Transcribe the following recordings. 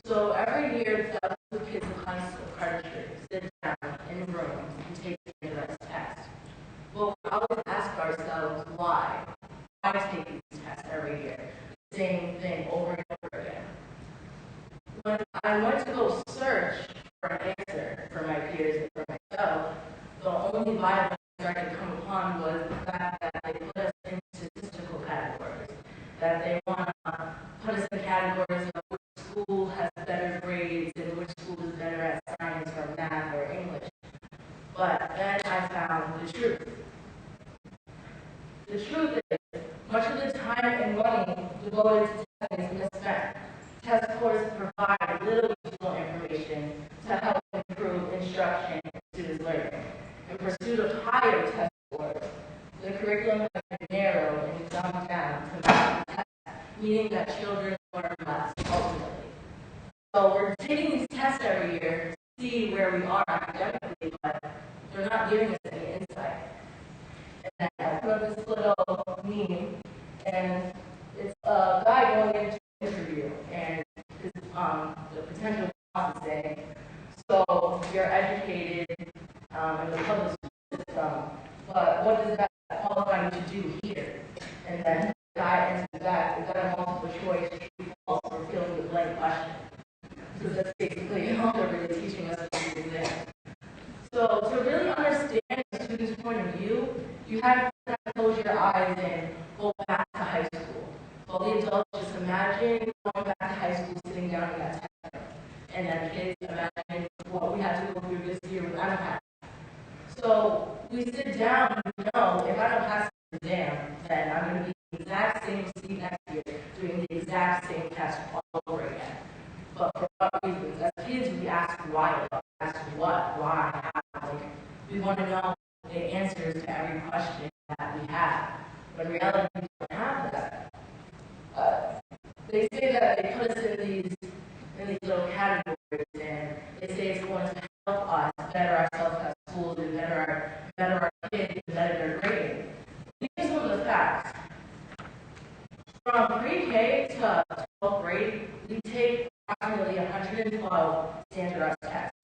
So every year, thousands of kids in high school creditors sit down in rooms and take standardized tests. Well, we always ask ourselves why. Why take these tests every year? The same thing over and over again. When I went to go search for an answer for my peers and for myself, the only viable answer I could come upon was the fact that they put us in statistical categories. That they want to put us in categories of which school has better grades and which school is better at science or math or English. But then I found the truth. The truth is, much of the time and money devoted to testing is misspent. Test scores provide little useful information to help improve instruction and students' learning. In pursuit of higher test scores, the curriculum has been narrowed and dumbed down to math tests, meaning that children learn less ultimately. So we're taking these tests every year to see where we are academically, but they're not giving us any insight. And I put up this little meme, and it's a guy going into an interview, and the potential boss is saying, so you're educated in the public school system, but what does that qualify you to do here? And then the guy answers back, is that a multiple choice, true, false, or fill in the blank question? Because that's basically all they're really teaching us in the exam. So to really understand a student's point of view, you have to close your eyes and go back to high school. So all the adults, just imagine going back to high school, sitting down in that test room. And then kids, imagine what we had to go through this year with MCAT. So we sit down and we know if I don't pass the exam, then I'm going to be in the exact same seat next year, doing the exact same test all over again. But for what reasons? As kids, we ask why, we ask what, why, how. Like, we want to know the answers to every question that we have. But in reality, we don't have that. They say that they put us in these little categories, and they say it's going to help us better ourselves at schools and better our kids and better their grades. These are some of the facts. From pre-K to 12th grade, we take approximately 112 standardized tests.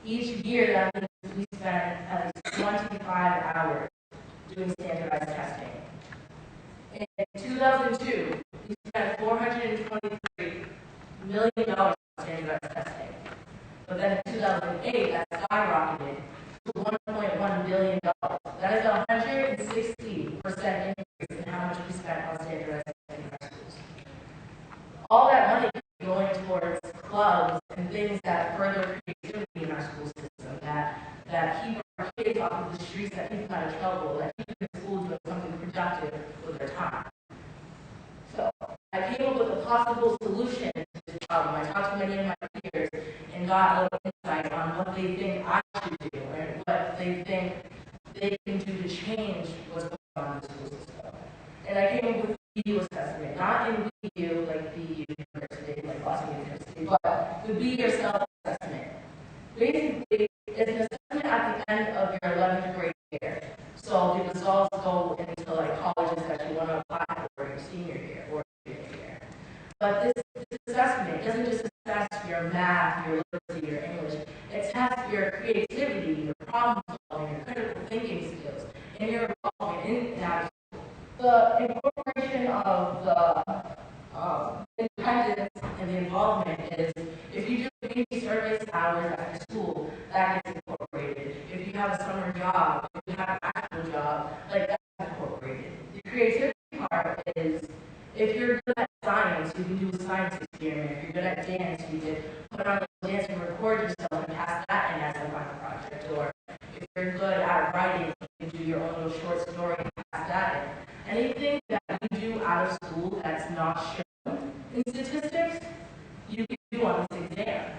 Each year, that means we spend at least 25 hours doing standardized testing. In 2002, we spent $423 million on standardized testing. But then in 2008, that skyrocketed to $1.1 billion. That is a 160% increase in how much we spent on standardized testing in our schools. All that money is going towards clubs and things that further creativity in our school system, that keep our kids off of the streets, that keep them out of trouble, that keep the schools doing something productive with their time. So I came up with a possible solution to this problem. I talked to many of my peers and got a little insight on what they think I should do and what they think they can do to change what's going on in the school system. And I came up with the BU assessment, not in BU like BU University, like Boston University, but the Be Yourself assessment. Basically, it's an assessment at the end of your 11th grade year. So the results go into like colleges that you want to apply for your senior year or junior year. But this assessment doesn't just assess your math, your literacy, your English. It tests your creativity, your problem solving, your critical thinking skills, and your involvement in and out of school. The incorporation of the independence and the involvement is if you do community service hours after school, that gets incorporated. If you have a summer job, if you have an actual job, like that's incorporated. The creativity part is if you're good at science, you can do a science experiment. If you're good at dance, you can put on a dance and record yourself and pass that in as a final project. Or if you're good at writing, you can do your own little short story and pass that in. Anything that you do out of school that's not shown in statistics, you can do on this exam.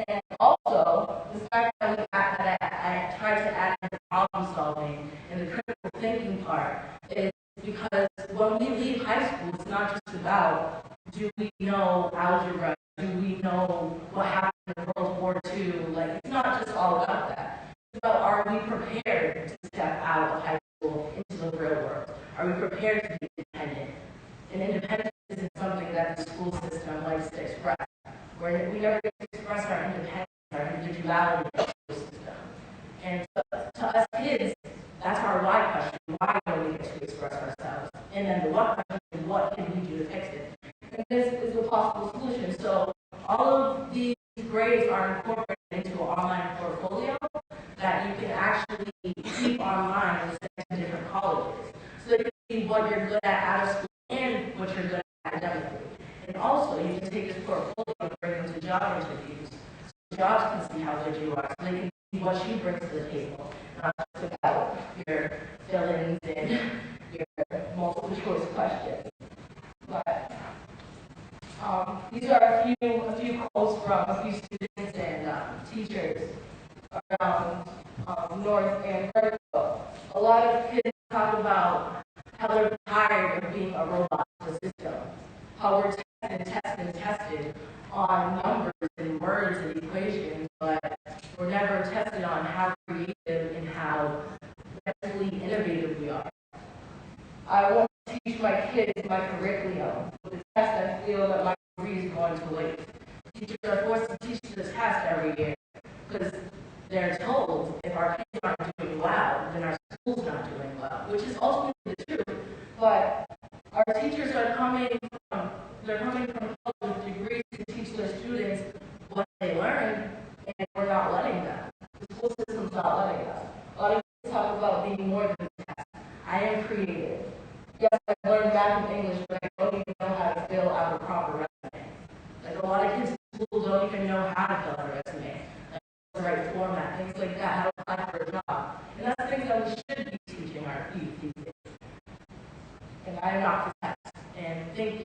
And also, the fact that I tried to add in the problem solving and the critical thinking part is because when we leave high school, it's not just about do we know algebra, do we know what happened in World War II, like it's not just all about that. It's about are we prepared to step out of high school into the real world? Are we prepared to be independent? And independence isn't something that the school system likes to express. We're never get to express our independence, our individuality in the school system. And to us kids, that's our why question. Why don't we get to express ourselves? And then the what question is, what can we do to fix it? And this is a possible solution. So all of these grades are incorporated into an online portfolio that you can actually keep online and send to different colleges. So you can see what you're good at out of school and what you're good at academically. And also, you can take this portfolio and bring them to job interviews. So jobs can see how good you are, so they can see what you bring to the table. Not just about your fill-ins and your multiple choice questions. But these are a few quotes from a few students and teachers around North and Vertical. A lot of kids talk about how they're tired of being a robot in the system, how we're tested on numbers and words and equations, but we're never tested on how creative and how mentally innovative we are. I want to teach my kids my curriculum with the test. I feel that my degree is going to waste. Teachers are forced to teach the test every year because they're told if our kids aren't doing well, then our school's not doing well, which is ultimately the truth. But our teachers are coming from college with degrees to teach their students what they learn, and we're not letting them. The school system's not letting them. A lot of people talk about being more than a test. I am creative. Yes, I learned math and English, but I don't even know how to fill out a proper resume. Like a lot of kids in school don't even know how to fill out a resume. Like the right format, things like that, how to apply for a job. And that's things that we should be teaching our youth these days. And I am not for test. And thank you.